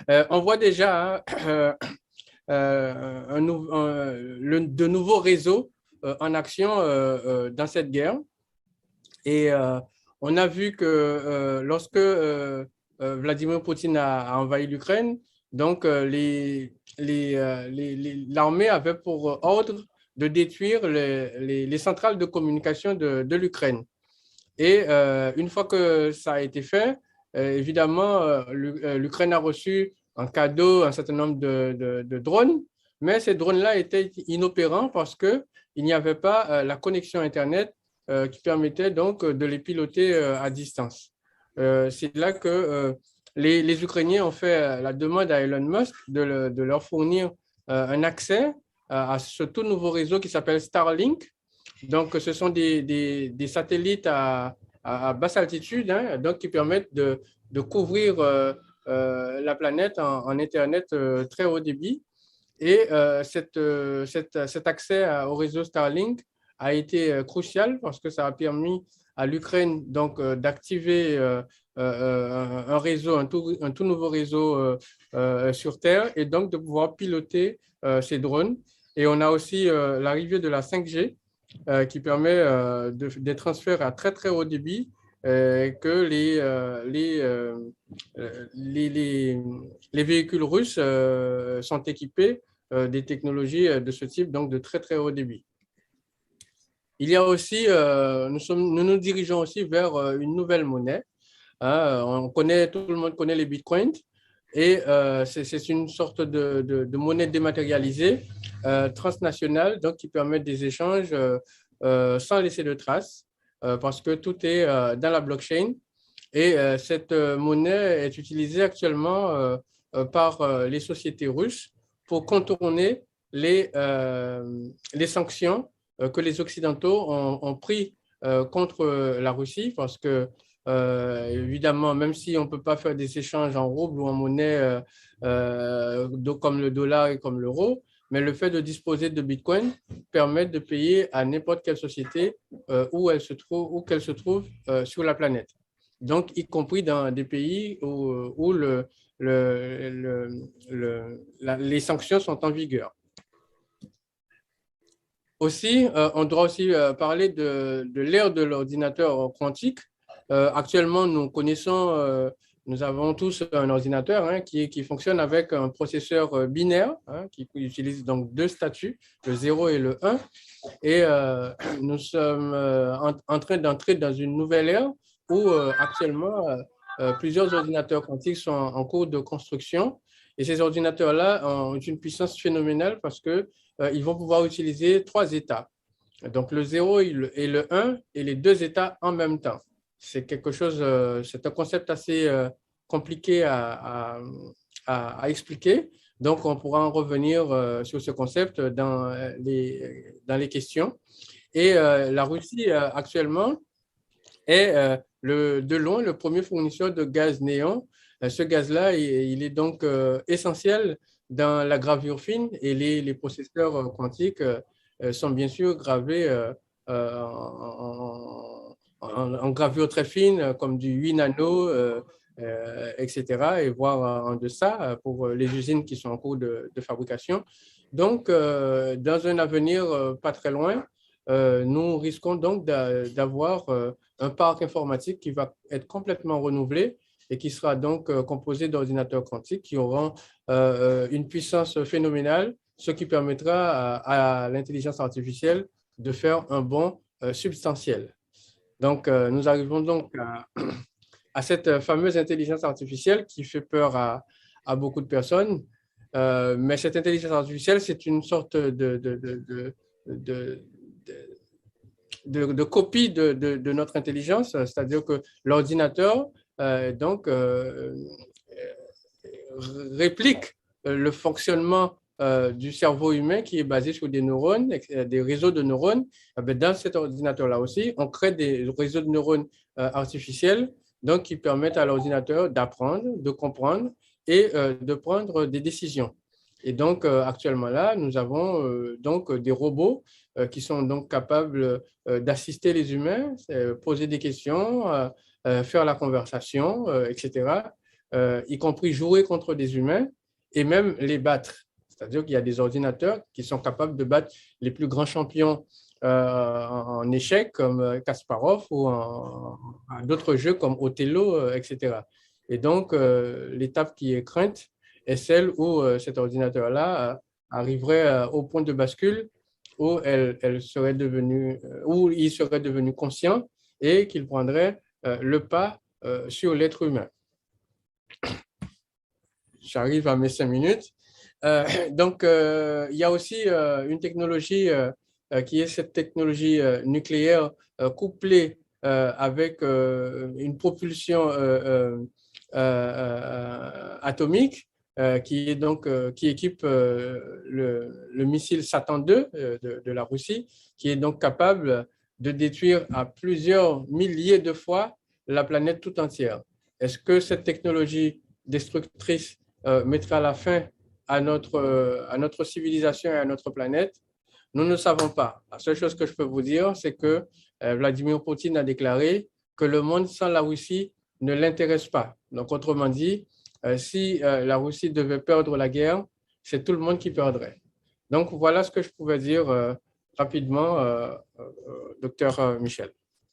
On voit déjà de nouveaux réseaux en action dans cette guerre. Et on a vu que lorsque Vladimir Poutine a envahi l'Ukraine, donc l'armée avait pour ordre de détruire les centrales de communication de l'Ukraine. Et une fois que ça a été fait, évidemment, l'Ukraine a reçu en cadeau un certain nombre de drones, mais ces drones-là étaient inopérants parce qu'il n'y avait pas la connexion Internet qui permettait donc de les piloter à distance. C'est là que les Ukrainiens ont fait la demande à Elon Musk de leur fournir un accès à ce tout nouveau réseau qui s'appelle Starlink. Donc, ce sont des satellites à basse altitude, hein, donc qui permettent de couvrir la planète en Internet très haut débit. Et cet accès au réseau Starlink a été crucial parce que ça a permis à l'Ukraine donc d'activer un réseau, un tout nouveau réseau sur Terre et donc de pouvoir piloter ces drones. Et on a aussi l'arrivée de la 5G qui permet des transferts à très très haut débit que les véhicules russes sont équipés des technologies de ce type, donc de très très haut débit. Il y a aussi, nous nous dirigeons aussi vers une nouvelle monnaie. Hein, tout le monde connaît les bitcoins et c'est une sorte de monnaie dématérialisée transnationale donc qui permet des échanges sans laisser de traces parce que tout est dans la blockchain. Et cette monnaie est utilisée actuellement par les sociétés russes pour contourner les sanctions que les Occidentaux ont pris contre la Russie parce que évidemment, même si on ne peut pas faire des échanges en roubles ou en monnaie comme le dollar et comme l'euro, mais le fait de disposer de Bitcoin permet de payer à n'importe quelle société où qu'elle se trouve sur la planète. Donc, y compris dans des pays où les sanctions sont en vigueur. Aussi, on doit aussi parler de l'ère de l'ordinateur quantique. Actuellement, nous avons tous un ordinateur hein, qui fonctionne avec un processeur binaire hein, qui utilise donc deux statuts, le 0 et le 1. Et nous sommes en train d'entrer dans une nouvelle ère où actuellement, plusieurs ordinateurs quantiques sont en cours de construction. Et ces ordinateurs-là ont une puissance phénoménale parce que ils vont pouvoir utiliser trois états. Donc, le 0 et le 1 et les deux états en même temps. C'est quelque chose, c'est un concept assez compliqué à expliquer. Donc, on pourra en revenir sur ce concept dans les questions. Et la Russie, actuellement, est de loin le premier fournisseur de gaz néon. Ce gaz-là, il est donc essentiel dans la gravure fine et les processeurs quantiques sont bien sûr gravés en gravure très fine, comme du 8 nano, etc., et voire en deçà pour les usines qui sont en cours de fabrication. Donc, dans un avenir pas très loin, nous risquons donc d'avoir un parc informatique qui va être complètement renouvelé et qui sera donc composé d'ordinateurs quantiques qui auront une puissance phénoménale, ce qui permettra à l'intelligence artificielle de faire un bond substantiel. Donc, nous arrivons donc à cette fameuse intelligence artificielle qui fait peur à beaucoup de personnes. Mais cette intelligence artificielle, c'est une sorte de, copie de notre intelligence, c'est-à-dire que l'ordinateur donc réplique le fonctionnement du cerveau humain qui est basé sur des neurones, des réseaux de neurones. Dans cet ordinateur-là aussi, on crée des réseaux de neurones artificiels donc, qui permettent à l'ordinateur d'apprendre, de comprendre et de prendre des décisions. Et donc, actuellement là, nous avons donc des robots qui sont donc capables d'assister les humains, poser des questions, faire la conversation, etc. y compris jouer contre des humains et même les battre. C'est-à-dire qu'il y a des ordinateurs qui sont capables de battre les plus grands champions en échecs comme Kasparov ou en d'autres jeux comme Othello, etc. Et donc, l'étape qui est crainte est celle où cet ordinateur-là arriverait au point de bascule où elle serait devenue, où il serait devenu conscient et qu'il prendrait le pas sur l'être humain. J'arrive à mes 5 minutes. Donc, il y a aussi une technologie qui est cette technologie nucléaire couplée avec une propulsion atomique qui équipe le missile Satan 2 de la Russie, qui est donc capable de détruire à plusieurs milliers de fois la planète tout entière. Est-ce que cette technologie destructrice mettra la fin à notre civilisation et à notre planète? Nous ne savons pas. La seule chose que je peux vous dire, c'est que Vladimir Poutine a déclaré que le monde sans la Russie ne l'intéresse pas. Donc, autrement dit, si la Russie devait perdre la guerre, c'est tout le monde qui perdrait. Donc, voilà ce que je pouvais dire rapidement, docteur Michel.